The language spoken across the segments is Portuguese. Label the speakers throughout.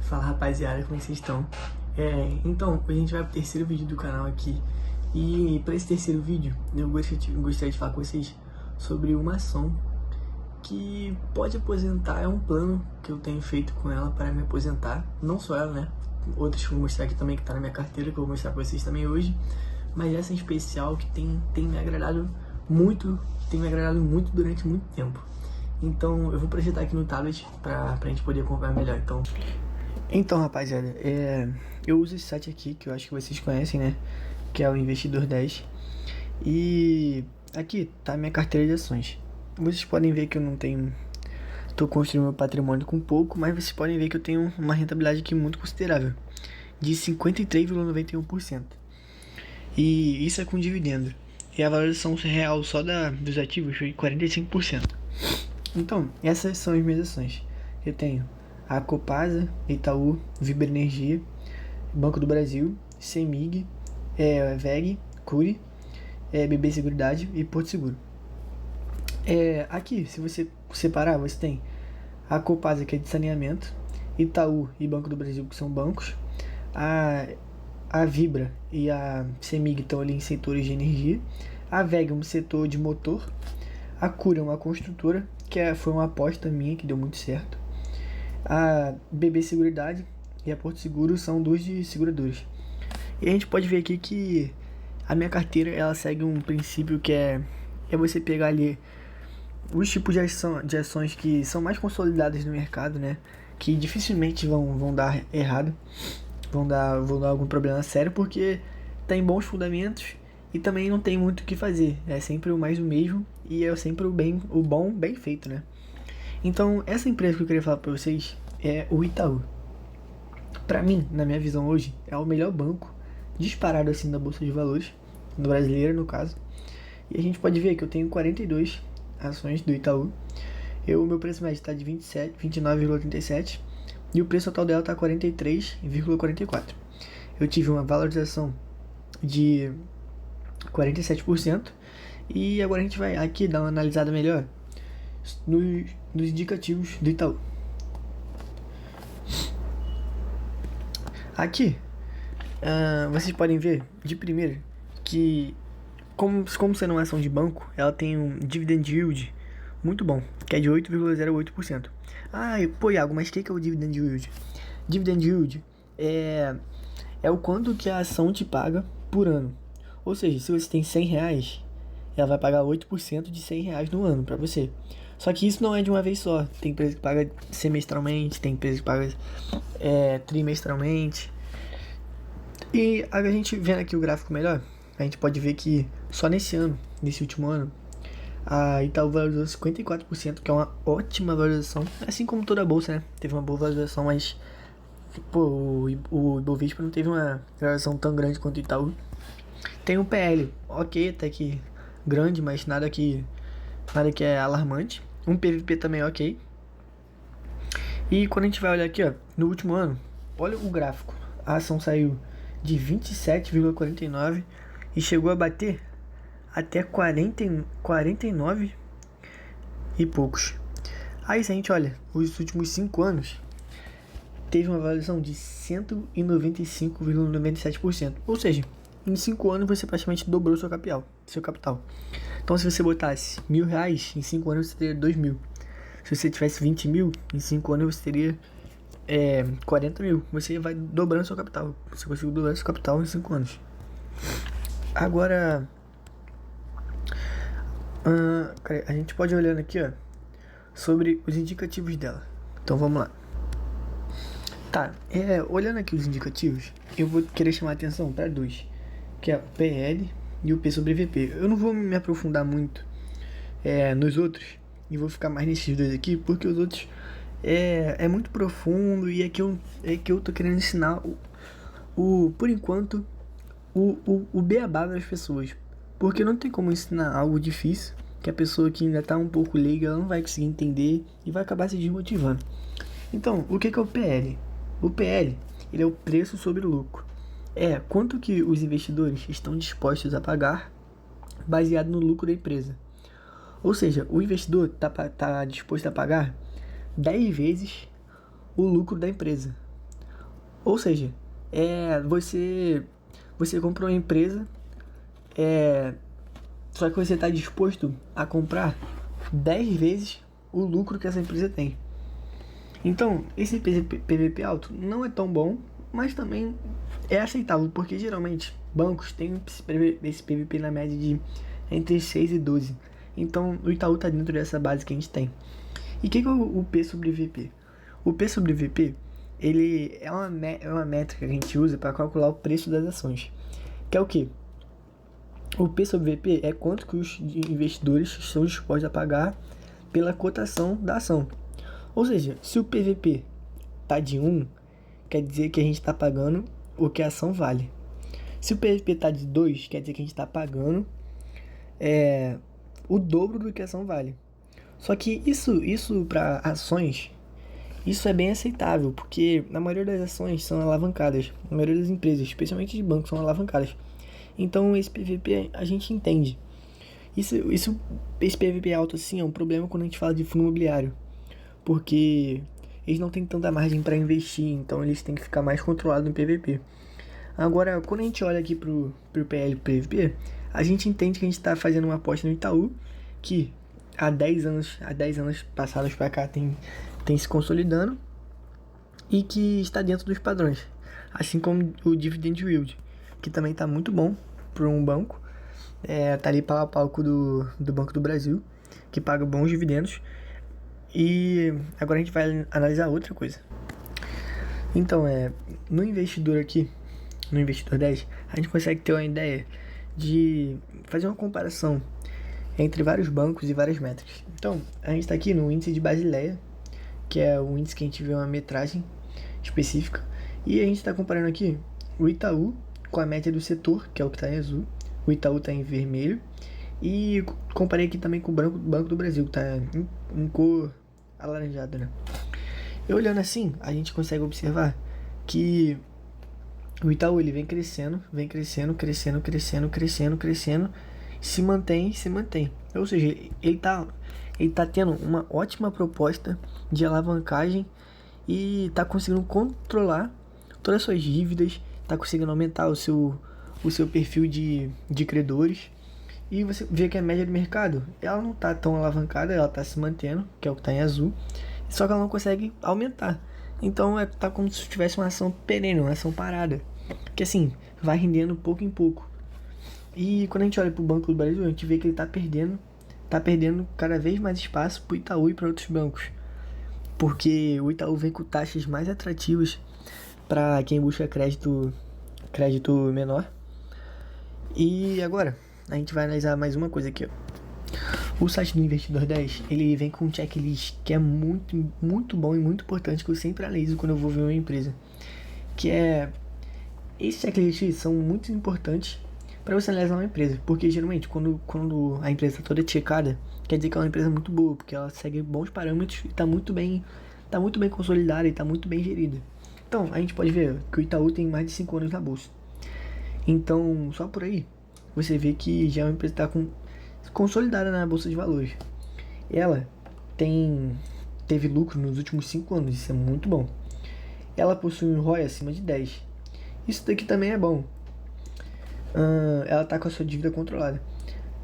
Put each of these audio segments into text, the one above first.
Speaker 1: Fala rapaziada, como é que vocês estão? Então, a gente vai pro terceiro vídeo do canal aqui. E para esse terceiro vídeo, eu gostaria de falar com vocês sobre uma ação que pode aposentar. É um plano que eu tenho feito com ela para me aposentar. Não só ela, né? Outras que eu vou mostrar aqui também, que tá na minha carteira, que eu vou mostrar pra vocês também hoje. Mas essa em especial que tem me agradado muito, durante muito tempo. Então eu vou projetar aqui no tablet pra gente poder acompanhar melhor. Então rapaziada, eu uso esse site aqui, que eu acho que vocês conhecem, né? Que é o Investidor 10. E aqui tá a minha carteira de ações. Vocês podem ver que eu não tenho... Tô construindo meu patrimônio com pouco, mas vocês podem ver que eu tenho uma rentabilidade aqui muito considerável, de 53,91%. E isso é com dividendo. E a valorização real só dos ativos foi de 45%. Então, essas são as minhas ações. Eu tenho a Copasa, Itaú, Vibra Energia, Banco do Brasil, CEMIG, VEG, Cury, BB Seguridade e Porto Seguro. Aqui, se você separar, você tem a Copasa, que é de saneamento, Itaú e Banco do Brasil, que são bancos, a Vibra e a CEMIG estão ali em setores de energia, a VEG é um setor de motor, a Cury é uma construtora, que foi uma aposta minha que deu muito certo, a BB Seguridade e a Porto Seguro são duas de seguradoras. E a gente pode ver aqui que a minha carteira ela segue um princípio que é você pegar ali os tipos de ações que são mais consolidadas no mercado, né? Que dificilmente vão dar errado, vão dar algum problema sério, porque tem bons fundamentos e também não tem muito o que fazer. É sempre o mais o mesmo e é sempre o bom bem feito, né? Então, essa empresa que eu queria falar pra vocês é o Itaú. Pra mim, na minha visão hoje, é o melhor banco disparado assim da Bolsa de Valores, no brasileiro no caso. E a gente pode ver que eu tenho 42 ações do Itaú. O meu preço médio está de 29,37 e o preço total dela está 43,44. Eu tive uma valorização de 47% e agora a gente vai aqui dar uma analisada melhor nos indicativos do Itaú. Aqui vocês podem ver de primeira que como sendo uma ação de banco, ela tem um dividend yield muito bom, que é de 8,08%. Pô, Iago, mas o que é o dividend yield? Dividend yield é o quanto que a ação te paga por ano. Ou seja, se você tem 100 reais, ela vai pagar 8% de 100 reais no ano pra você. Só que isso não é de uma vez só. Tem empresa que paga semestralmente, tem empresa que paga trimestralmente. E a gente vendo aqui o gráfico melhor, a gente pode ver que só nesse último ano, a Itaú valorizou 54%, que é uma ótima valorização. Assim como toda a bolsa, né? Teve uma boa valorização, mas o Ibovespa não teve uma valorização tão grande quanto o Itaú. Tem um PL, ok, até que grande, mas nada que é alarmante. Um PVP também ok. E quando a gente vai olhar aqui, ó, no último ano, olha o gráfico. A ação saiu de 27,49 e chegou a bater até 49 e poucos. Aí se a gente olha os últimos 5 anos, teve uma valorização de 195,97%. Ou seja, em 5 anos você praticamente dobrou seu capital. Então se você botasse R$1.000, em 5 anos você teria 2.000. Se você tivesse 20 mil, em 5 anos você teria 40 mil. Você vai dobrando seu capital. Você conseguiu dobrar seu capital em 5 anos. Agora a gente pode olhando aqui, ó, sobre os indicativos dela. Então vamos lá. Tá, olhando aqui os indicativos, eu vou querer chamar a atenção para dois, que é o PL e o P sobre VP. Eu não vou me aprofundar muito nos outros e vou ficar mais nesses dois aqui, porque os outros é muito profundo e é que eu tô querendo ensinar por enquanto o beabá das pessoas, porque não tem como ensinar algo difícil que a pessoa que ainda tá um pouco leiga ela não vai conseguir entender e vai acabar se desmotivando. Então, o que é o PL? O PL, ele é o preço sobre o lucro. Quanto que os investidores estão dispostos a pagar baseado no lucro da empresa. Ou seja, o investidor tá disposto a pagar 10 vezes o lucro da empresa. Ou seja, você comprou uma empresa, só que você está disposto a comprar 10 vezes o lucro que essa empresa tem. Então, esse PVP alto não é tão bom, mas também é aceitável, porque geralmente bancos têm esse PVP na média de entre 6 e 12. Então, o Itaú está dentro dessa base que a gente tem. E o que é o P sobre VP? O P sobre VP, ele é uma métrica que a gente usa para calcular o preço das ações. Que é o quê? O P sobre VP é quanto que os investidores estão dispostos a pagar pela cotação da ação. Ou seja, se o PVP tá de 1, quer dizer que a gente está pagando o que a ação vale. Se o PVP tá de 2, quer dizer que a gente está pagando o dobro do que a ação vale. Só que isso para ações, isso é bem aceitável, porque a maioria das ações são alavancadas. A maioria das empresas, especialmente de bancos, são alavancadas. Então esse PVP a gente entende. Esse PVP alto assim é um problema quando a gente fala de fundo imobiliário, porque eles não têm tanta margem para investir, então eles têm que ficar mais controlados no PVP. Agora, quando a gente olha aqui pro PL e PVP, a gente entende que a gente está fazendo uma aposta no Itaú, que há 10 anos passados para cá tem se consolidando e que está dentro dos padrões, assim como o Dividend Yield, que também está muito bom para um banco, tá ali pau a pau do Banco do Brasil, que paga bons dividendos. E agora a gente vai analisar outra coisa. Então, no investidor aqui, no investidor 10, a gente consegue ter uma ideia de fazer uma comparação entre vários bancos e várias métricas. Então, a gente está aqui no índice de Basileia, que é o índice que a gente vê uma metragem específica, e a gente está comparando aqui o Itaú com a média do setor, que é o que está em azul. O Itaú está em vermelho, e comparei aqui também com o Banco do Brasil, que está em cor alaranjada, né? E olhando assim, a gente consegue observar que o Itaú ele vem crescendo, se mantém. Ou seja, ele tá tendo uma ótima proposta de alavancagem e tá conseguindo controlar todas as suas dívidas, tá conseguindo aumentar o seu perfil de credores. E você vê que a média do mercado, ela não tá tão alavancada, ela tá se mantendo, que é o que tá em azul, só que ela não consegue aumentar. Então tá como se tivesse uma ação perene, uma ação parada, que assim, vai rendendo pouco em pouco. E quando a gente olha pro Banco do Brasil, a gente vê que ele tá perdendo cada vez mais espaço pro Itaú e para outros bancos, porque o Itaú vem com taxas mais atrativas para quem busca crédito menor. E agora a gente vai analisar mais uma coisa aqui, ó. O site do Investidor 10, ele vem com um checklist que é muito, muito bom e muito importante, que eu sempre analiso quando eu vou ver uma empresa. Esses checklists são muito importantes para você analisar uma empresa, porque geralmente quando a empresa está toda checada, quer dizer que é uma empresa muito boa, porque ela segue bons parâmetros e está muito bem consolidada e está muito bem gerida. Então, a gente pode ver que o Itaú tem mais de 5 anos na bolsa. Então, só por aí, você vê que já é uma empresa que está consolidada na bolsa de valores. Ela teve lucro nos últimos 5 anos, isso é muito bom. Ela possui um ROI acima de 10. Isso daqui também é bom. Ela está com a sua dívida controlada.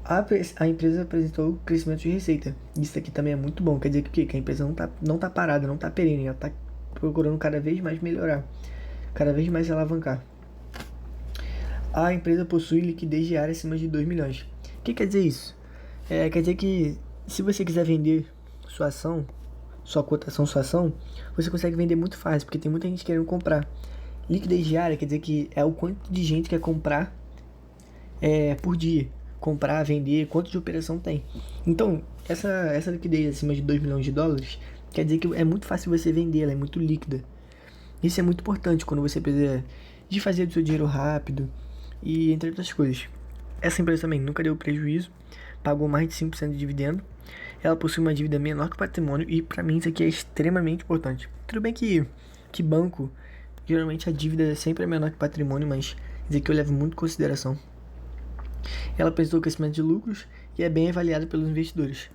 Speaker 1: A empresa apresentou crescimento de receita. Isso aqui também é muito bom. Quer dizer que a empresa não tá parada, não tá perene. Ela está procurando cada vez mais melhorar, cada vez mais se alavancar. A empresa possui liquidez diária acima de 2 milhões. O que quer dizer isso? Quer dizer que se você quiser vender sua ação, sua cotação, sua ação, você consegue vender muito fácil, porque tem muita gente querendo comprar. Liquidez diária quer dizer que é o quanto de gente quer comprar por dia. Comprar, vender, quanto de operação tem. Então, essa liquidez acima de 2 milhões de dólares quer dizer que é muito fácil você vender, ela é muito líquida. Isso é muito importante quando você precisa de fazer do seu dinheiro rápido e entre outras coisas. Essa empresa também nunca deu prejuízo, pagou mais de 5% de dividendo. Ela possui uma dívida menor que o patrimônio e para mim isso aqui é extremamente importante. Tudo bem que banco, geralmente a dívida sempre é menor que o patrimônio, mas isso aqui eu levo muito em consideração. Ela apresentou crescimento de lucros e é bem avaliada pelos investidores,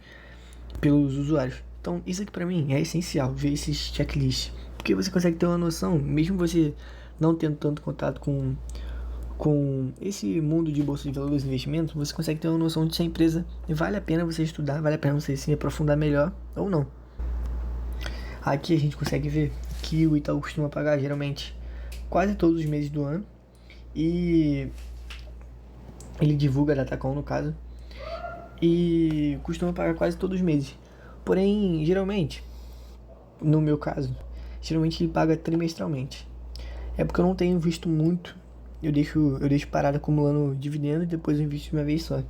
Speaker 1: pelos usuários. Então isso aqui para mim é essencial, ver esses checklists, Porque você consegue ter uma noção, mesmo você não tendo tanto contato com esse mundo de bolsa de valores e investimentos, você consegue ter uma noção de se a empresa vale a pena você estudar, vale a pena você se aprofundar melhor ou não. Aqui a gente consegue ver que o Itaú costuma pagar geralmente quase todos os meses do ano, e ele divulga a Datacom no caso, e costuma pagar quase todos os meses. Porém, geralmente, no meu caso, geralmente ele paga trimestralmente. É porque eu não tenho visto muito, eu deixo parado acumulando dividendo e depois eu invisto de uma vez só.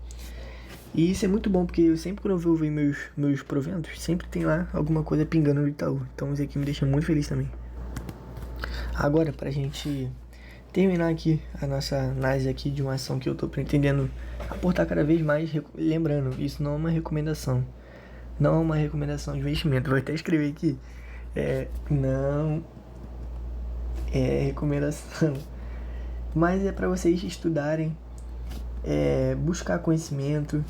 Speaker 1: E isso é muito bom, porque eu sempre, quando eu vou ver meus proventos, sempre tem lá alguma coisa pingando no Itaú. Então isso aqui me deixa muito feliz também. Agora, pra gente terminar aqui a nossa análise aqui de uma ação que eu tô pretendendo aportar cada vez mais, lembrando, isso não é uma recomendação. Não é uma recomendação de investimento. Vou até escrever aqui. Não é recomendação. Mas é para vocês estudarem, buscar conhecimento.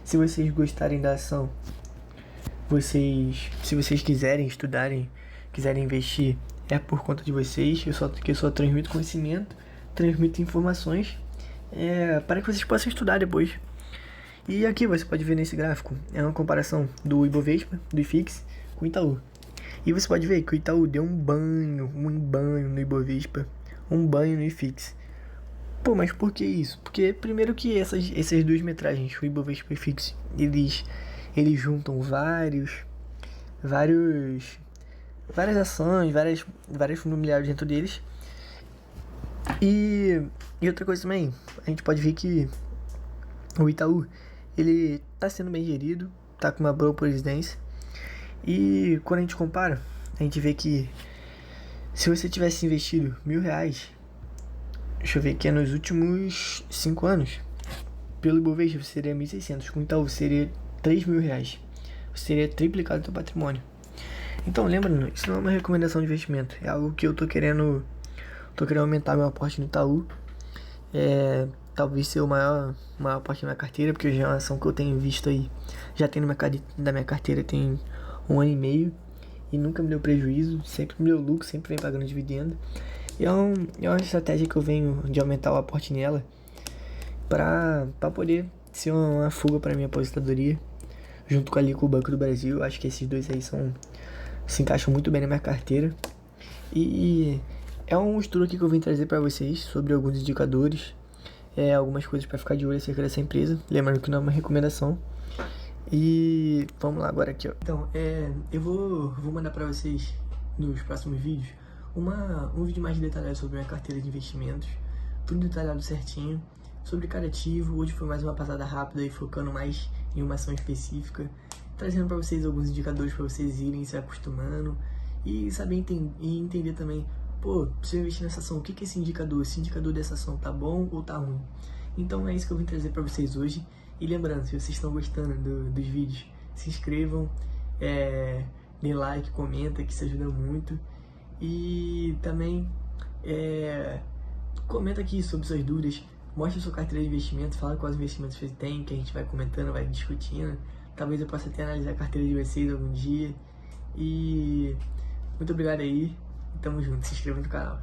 Speaker 1: Se vocês gostarem da ação, se vocês quiserem estudarem, quiserem investir, é por conta de vocês. Eu só transmito conhecimento, transmito informações, para que vocês possam estudar depois. E aqui você pode ver nesse gráfico, é uma comparação do Ibovespa, do IFIX, com o Itaú. E você pode ver que o Itaú deu um banho no Ibovespa, um banho no IFIX. Pô, mas por que isso? Porque primeiro que essas duas metragens, o Ibovespa e o IFIX, eles juntam várias ações, vários fundos imobiliários dentro deles. E outra coisa também, a gente pode ver que o Itaú, ele tá sendo bem gerido, tá com uma boa presidência. E quando a gente compara, a gente vê que se você tivesse investido R$1.000, deixa eu ver aqui, nos últimos 5 anos, pelo Ibovespa seria 1.600, com o Itaú seria R$3.000. Você teria triplicado o seu patrimônio. Então lembrando, isso não é uma recomendação de investimento, é algo que eu tô querendo aumentar meu aporte no Itaú. Talvez ser o maior aporte na minha carteira, porque já é uma ação que eu tenho visto aí, já tem na minha carteira tem 1 ano e meio, e nunca me deu prejuízo, sempre me deu lucro, sempre vem pagando dividendo. E é uma estratégia que eu venho de aumentar o aporte nela, para poder ser uma fuga para minha aposentadoria, junto com o Banco do Brasil. Acho que esses dois aí se encaixam muito bem na minha carteira. E é um estudo aqui que eu vim trazer para vocês sobre alguns indicadores, algumas coisas para ficar de olho acerca dessa empresa. Lembrando que não é uma recomendação. E vamos lá agora aqui, ó. Então, eu vou mandar para vocês nos próximos vídeos um vídeo mais detalhado sobre minha carteira de investimentos, tudo detalhado certinho, sobre cada ativo. Hoje foi mais uma passada rápida e focando mais em uma ação específica, trazendo para vocês alguns indicadores para vocês irem se acostumando e saber entender também, pô, se eu investir nessa ação, o que é esse indicador? Esse indicador dessa ação tá bom ou tá ruim? Então é isso que eu vim trazer para vocês hoje. E lembrando, se vocês estão gostando dos vídeos, se inscrevam, dê like, comenta, que isso ajuda muito. E também comenta aqui sobre suas dúvidas, mostre a sua carteira de investimento, fala quais investimentos você tem, que a gente vai comentando, vai discutindo. Talvez eu possa até analisar a carteira de vocês algum dia. E muito obrigado aí, tamo junto, se inscreva no canal.